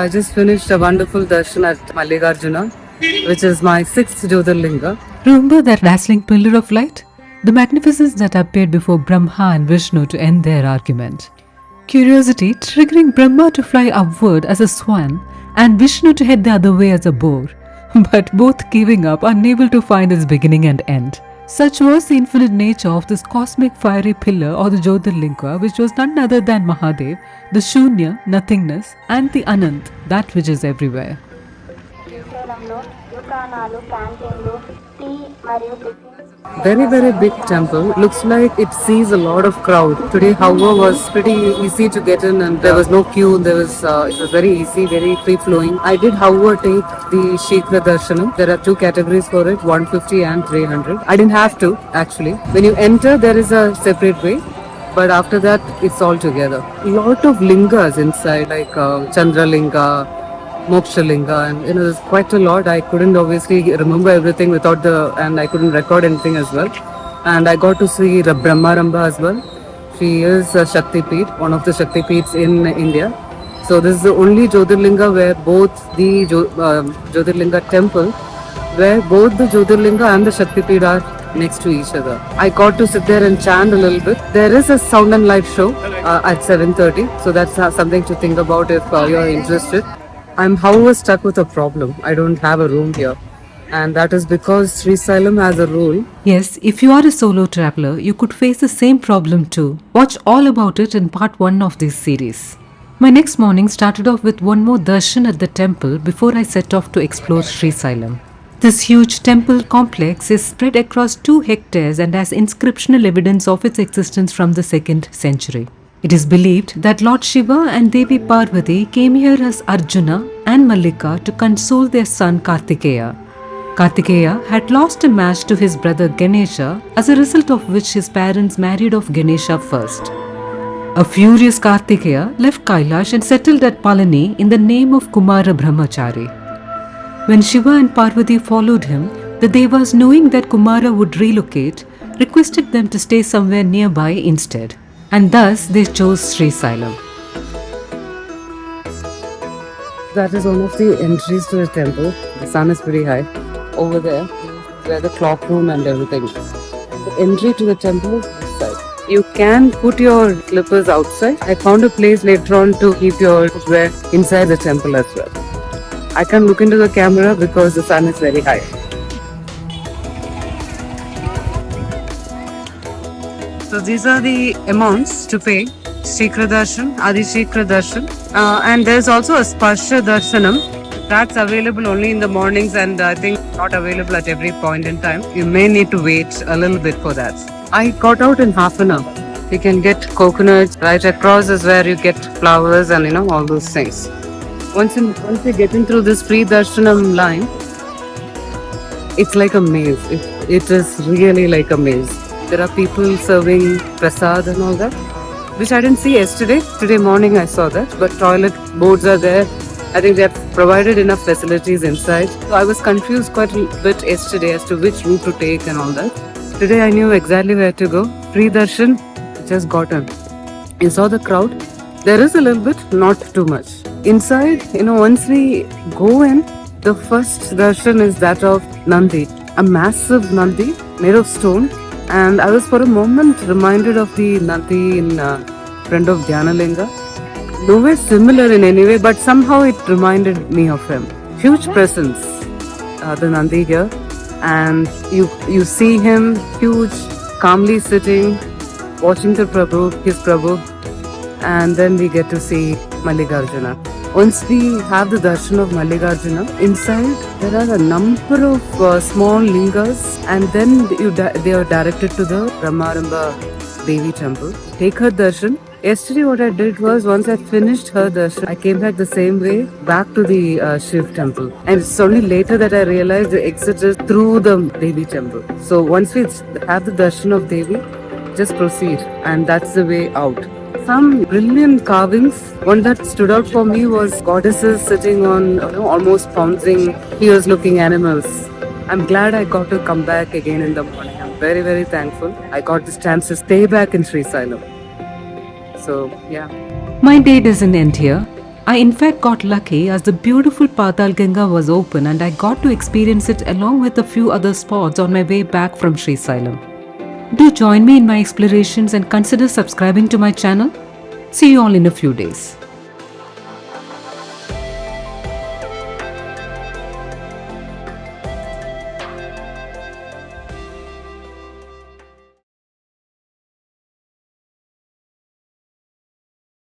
I just finished a wonderful darshan at Mallikarjuna, which is my sixth Jyotirlinga. Remember that dazzling pillar of light? The magnificence that appeared before Brahma and Vishnu to end their argument. Curiosity triggering Brahma to fly upward as a swan and Vishnu to head the other way as a boar, but both giving up, unable to find its beginning and end. Such was the infinite nature of this cosmic fiery pillar or the Jyotirlinga, which was none other than Mahadev, the Shunya, nothingness, and the Anant, that which is everywhere. శ్రీశైలంలో దుకాణాలు క్యాంటీన్లు tea మరియు tiffin Very big temple. Looks like it sees a lot of crowd. Today, however, was pretty easy to get in and there was no queue. It was very easy, very free flowing. I did, however, take the Shikra Darshanam. There are two categories for it, 150 and 300. I didn't have to, actually. When you enter, there is a separate way. But after that, it's all together. Lot of lingas inside, like Chandralinga, Mokshalinga, and there's quite a lot. I couldn't obviously remember everything and I couldn't record anything as well. And I got to see Brahmaramba as well. She is a Shakti Peeth, one of the Shakti Peeths in India. So this is the only Jyotirlinga where both the Jyotirlinga temple, where both the Jyotirlinga and the Shakti Peeth are next to each other. I got to sit there and chant a little bit. There is a sound and light show at 7:30, so that's something to think about if you're interested. I'm however stuck with a problem. I don't have a room here. And that is because Srisailam has a rule. Yes, if you are a solo traveler, you could face the same problem too. Watch all about it in part 1 of this series. My next morning started off with one more darshan at the temple before I set off to explore Srisailam. This huge temple complex is spread across 2 hectares and has inscriptional evidence of its existence from the 2nd century. It is believed that Lord Shiva and Devi Parvati came here as Arjuna and Mallika to console their son Kartikeya. Kartikeya had lost a match to his brother Ganesha, as a result of which his parents married off Ganesha first. A furious Kartikeya left Kailash and settled at Palani in the name of Kumara Brahmachari. When Shiva and Parvati followed him, the Devas, knowing that Kumara would relocate, requested them to stay somewhere nearby instead. And thus they chose Srisailam. That is one of the entries to the temple. The sun is pretty high. Over there, where the clock room and everything. The entry to the temple is this side. You can put your slippers outside. I found a place later on to keep your footwear inside the temple as well. I can't look into the camera because the sun is very high. So these are the amounts to pay. Shikra Darshan, Adi Shikra Darshan. And there's also a Sparsha Darshanam. That's available only in the mornings and I think not available at every point in time. You may need to wait a little bit for that. I got out in half an hour. You can get coconuts. Right across is where you get flowers and all those things. Once you get in through this free Darshanam line, it's like a maze. It is really like a maze. There are people serving prasad and all that, which I didn't see yesterday. Today morning I saw that, but toilet boards are there. I think they have provided enough facilities inside. So I was confused quite a bit yesterday as to which route to take and all that. Today I knew exactly where to go. Free darshan, just got in. You saw the crowd. There is a little bit, not too much. Inside, once we go in, the first darshan is that of Nandi, a massive Nandi made of stone. And I was for a moment reminded of the Nandi in front of Dhyanalinga. Nowhere similar in any way, but somehow it reminded me of him. Huge presence, the Nandi here. And you see him huge, calmly sitting, watching his Prabhu. And then we get to see Mallikarjuna. Once we have the darshan of Mallikarjuna, inside there are a number of small lingas and then they are directed to the Brahmaramba Devi temple. Take her darshan. Yesterday what I did was, once I finished her darshan, I came back the same way back to the Shiv temple. And it's only later that I realized the exit is through the Devi temple. So once we have the darshan of Devi, just proceed and that's the way out. Some brilliant carvings. One that stood out for me was goddesses sitting on almost pouncing, fierce looking animals. I'm glad I got to come back again in the morning. I'm very thankful I got this chance to stay back in Srisailam. So yeah. My day doesn't end here. I in fact got lucky as the beautiful Patal Ganga was open and I got to experience it along with a few other spots on my way back from Srisailam. Do join me in my explorations and consider subscribing to my channel. See you all in a few days.